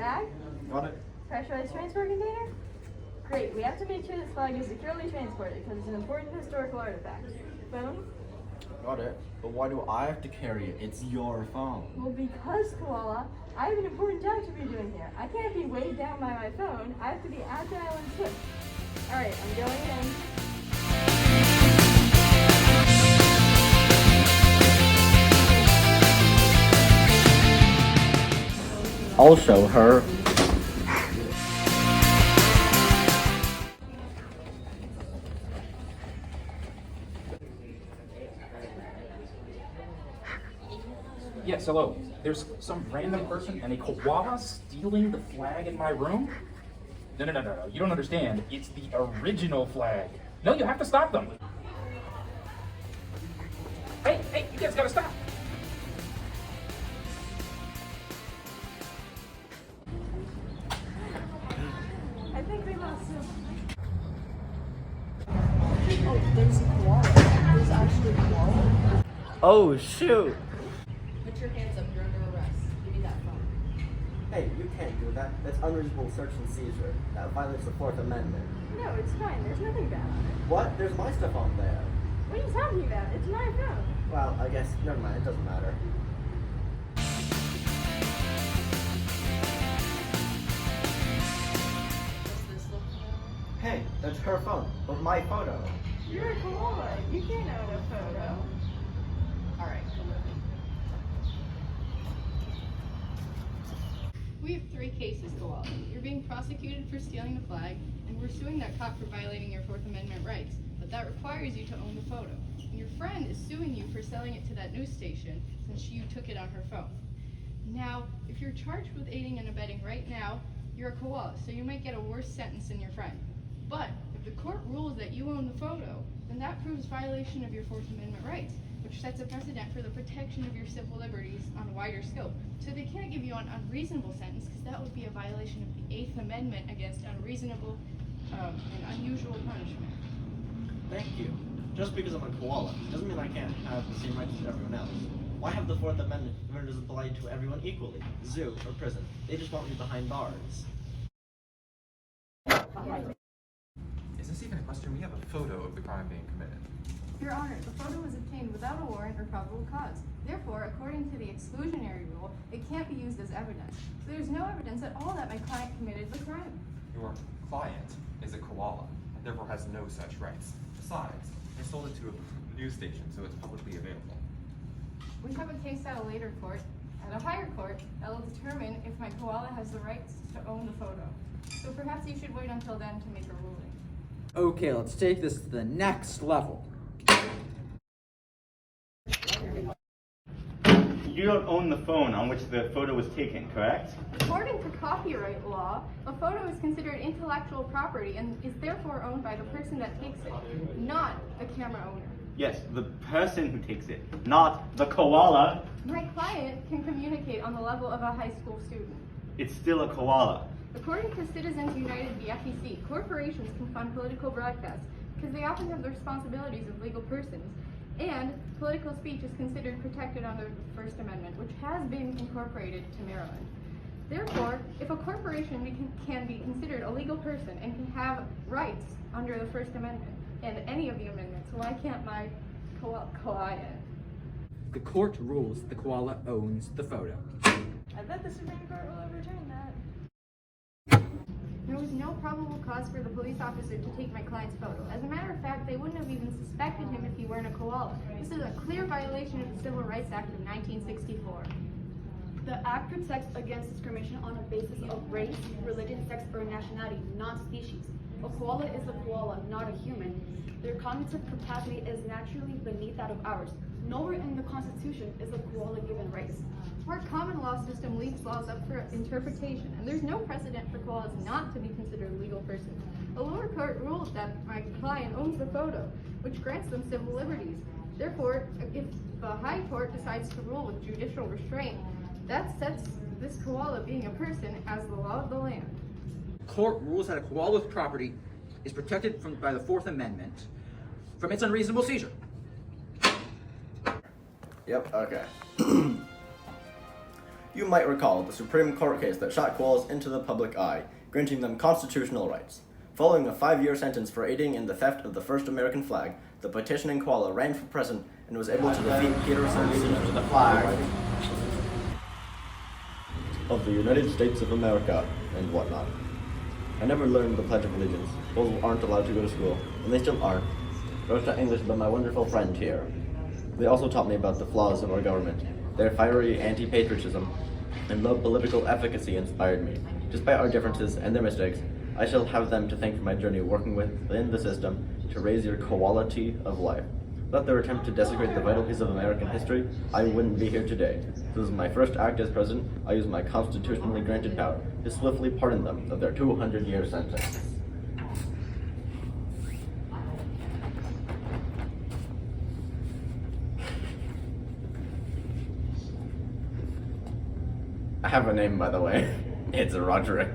Bag? Got it. Pressurized transport container? Great, we have to make sure this flag is securely transported because it's an important historical artifact. Phone? Got it. But why do I have to carry it? It's your phone. Well, because, Koala, I have an important job to be doing here. I can't be weighed down by my phone. I have to be agile and swift. Alright, I'm going in. I'll show her. Yes, hello. There's some random person and a koala stealing the flag in my room? No. You don't understand. It's the original flag. No, you have to stop them. Hey, you guys gotta stop. I think we lost him. Oh, there's a koala. There's actually a koala. Oh, shoot. Put your hands up, you're under arrest. Give me that phone. Hey, you can't do that. That's unreasonable search and seizure. That violates the Fourth Amendment. No, it's fine. There's nothing bad on it. What? There's my stuff on there. What are you talking about? It's my phone. Well, I guess, never mind, it doesn't matter. What's this look like? Hey, that's her phone, with my photo. You're a koala. You can't own a photo. Alright, come with me. We have 3 cases, Koala. You're being prosecuted for stealing the flag, and we're suing that cop for violating your Fourth Amendment rights. But that requires you to own the photo. And your friend is suing you for selling it to that news station since you took it on her phone. Now, if you're charged with aiding and abetting right now, you're a koala, so you might get a worse sentence than your friend. But if the court rules that you own the photo, then that proves violation of your Fourth Amendment rights, which sets a precedent for the protection of your civil liberties on a wider scope. So they can't give you an unreasonable sentence, because that would be a violation of the Eighth Amendment against unreasonable and unusual punishment. Thank you. Just because I'm a koala doesn't mean I can't have the same rights as everyone else. Why have the Fourth Amendment when it is applied to everyone equally? Zoo or prison. They just want me behind bars. Is this even a question? We have a photo of the crime being committed. Your Honor, the photo was obtained without a warrant or probable cause. Therefore, according to the exclusionary rule, it can't be used as evidence. So there's no evidence at all that my client committed the crime. Your client is a koala and therefore has no such rights. Besides, they sold it to a news station, so it's publicly available. We have a case at a later court, at a higher court, that will determine if my koala has the rights to own the photo. So perhaps you should wait until then to make a ruling. Okay, let's take this to the next level. You don't own the phone on which the photo was taken, correct? According to copyright law, a photo is considered intellectual property and is therefore owned by the person that takes it, not the camera owner. Yes, the person who takes it, not the koala. My client can communicate on the level of a high school student. It's still a koala. According to Citizens United, the FEC, corporations can fund political broadcasts because they often have the responsibilities of legal persons, and political speech is considered protected under the First Amendment, which has been incorporated to Maryland. Therefore, if a corporation can be considered a legal person and can have rights under the First Amendment and any of the amendments, why can't my client? The court rules the koala owns the photo. I bet the Supreme Court will overturn that. There was no probable cause for the police officer to take my client's photo. As a matter of fact, they wouldn't have even suspected him if he weren't a koala. This is a clear violation of the Civil Rights Act of 1964. The Act protects against discrimination on a basis of race, religion, sex, or nationality, not species. A koala is a koala, not a human. Their cognitive capacity is naturally beneath that of ours. Nowhere in the Constitution is a koala given rights. Our common law system leaves laws up for interpretation, and there's no precedent for koalas not to be considered legal persons. A lower court ruled that my client owns the photo, which grants them civil liberties. Therefore, if the high court decides to rule with judicial restraint, that sets this koala being a person as the law of the land. The court rules that a koala's property is protected by the Fourth Amendment from its unreasonable seizure. Yep, okay. You might recall the Supreme Court case that shot koalas into the public eye, granting them constitutional rights. Following a 5-year sentence for aiding in the theft of the first American flag, the petitioning koala ran for president and was able to defeat Peterson's to the flag of the United States of America and whatnot. I never learned the Pledge of Allegiance. Koalas aren't allowed to go to school, and they still aren't. I was taught English by my wonderful friend here. They also taught me about the flaws of our government. Their fiery anti-patriotism and low political efficacy inspired me. Despite our differences and their mistakes, I shall have them to thank for my journey working within the system to raise your quality of life. Without their attempt to desecrate the vital piece of American history, I wouldn't be here today. This is my first act as president. I use my constitutionally granted power to swiftly pardon them of their 200-year sentence. I have a name, by the way. It's Rodrick.